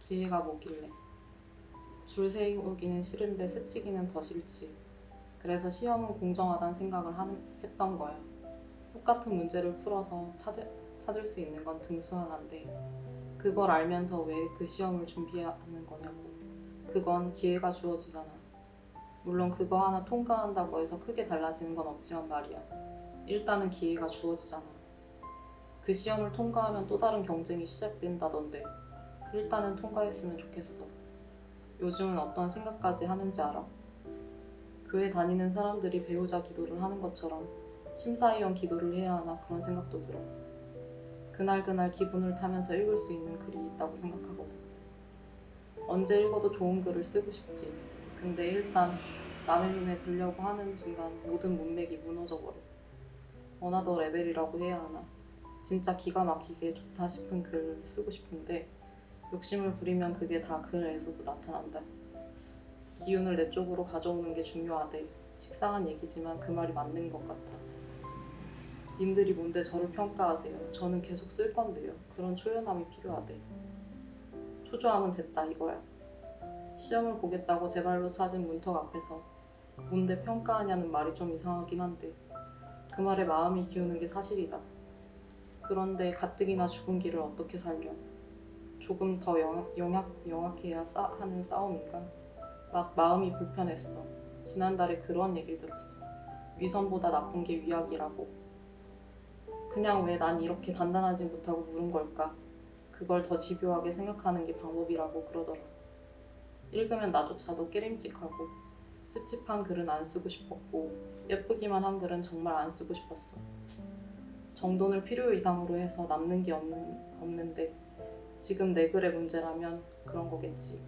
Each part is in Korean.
기회가 뭐길래. 줄 세우기는 싫은데 새치기는 더 싫지. 그래서 시험은 공정하다는 생각을 했던 거야. 똑같은 문제를 풀어서 찾을 수 있는 건 등수 하나인데 그걸 알면서 왜 그 시험을 준비하는 거냐고. 그건 기회가 주어지잖아. 물론 그거 하나 통과한다고 해서 크게 달라지는 건 없지만 말이야. 일단은 기회가 주어지잖아. 그 시험을 통과하면 또 다른 경쟁이 시작된다던데 일단은 통과했으면 좋겠어. 요즘은 어떤 생각까지 하는지 알아? 교회 다니는 사람들이 배우자 기도를 하는 것처럼 심사위원 기도를 해야 하나 그런 생각도 들어. 그날그날 기분을 타면서 읽을 수 있는 글이 있다고 생각하거든. 언제 읽어도 좋은 글을 쓰고 싶지. 근데 일단 남의 눈에 들려고 하는 순간 모든 문맥이 무너져버려. 어나더 레벨이라고 해야 하나. 진짜 기가 막히게 좋다 싶은 글을 쓰고 싶은데 욕심을 부리면 그게 다 글에서도 나타난다. 기운을 내 쪽으로 가져오는 게 중요하대. 식상한 얘기지만 그 말이 맞는 것 같아. 님들이 뭔데 저를 평가하세요. 저는 계속 쓸 건데요. 그런 초연함이 필요하대. 초조함은 됐다 이거야. 시험을 보겠다고 제 발로 찾은 문턱 앞에서 뭔데 평가하냐는 말이 좀 이상하긴 한데 그 말에 마음이 기우는 게 사실이다. 그런데 가뜩이나 죽은 길을 어떻게 살려. 조금 더 영악해야 하는 싸움인가? 막 마음이 불편했어. 지난달에 그런 얘기를 들었어. 위선보다 나쁜 게 위약이라고. 그냥 왜 난 이렇게 단단하지 못하고 물은 걸까? 그걸 더 집요하게 생각하는 게 방법이라고 그러더라. 읽으면 나조차도 깨림직하고 찝찝한 글은 안 쓰고 싶었고 예쁘기만 한 글은 정말 안 쓰고 싶었어. 정돈을 필요 이상으로 해서 남는 게 없는데 지금 내 글의 문제라면 그런 거겠지.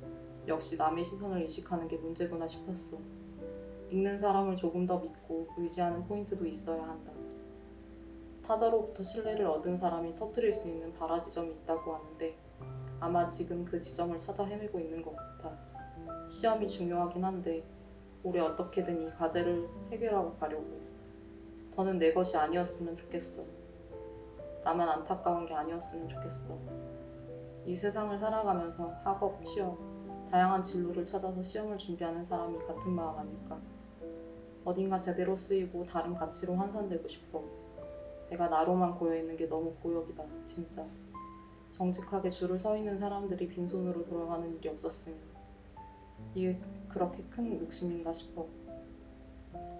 역시 남의 시선을 의식하는 게 문제구나 싶었어. 읽는 사람을 조금 더 믿고 의지하는 포인트도 있어야 한다. 타자로부터 신뢰를 얻은 사람이 터뜨릴 수 있는 발화 지점이 있다고 하는데 아마 지금 그 지점을 찾아 헤매고 있는 것 같아. 시험이 중요하긴 한데 올해 어떻게든 이 과제를 해결하고 가려고. 더는 내 것이 아니었으면 좋겠어. 나만 안타까운 게 아니었으면 좋겠어. 이 세상을 살아가면서 학업, 취업, 다양한 진로를 찾아서 시험을 준비하는 사람이 같은 마음 아닐까. 어딘가 제대로 쓰이고 다른 가치로 환산되고 싶어. 내가 나로만 고여있는 게 너무 고역이다, 진짜. 정직하게 줄을 서 있는 사람들이 빈손으로 돌아가는 일이 없었으면. 이게 그렇게 큰 욕심인가 싶어.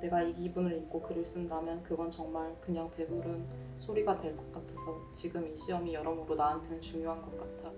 내가 이 기분을 잊고 글을 쓴다면 그건 정말 그냥 배부른 소리가 될 것 같아서 지금 이 시험이 여러모로 나한테는 중요한 것 같아.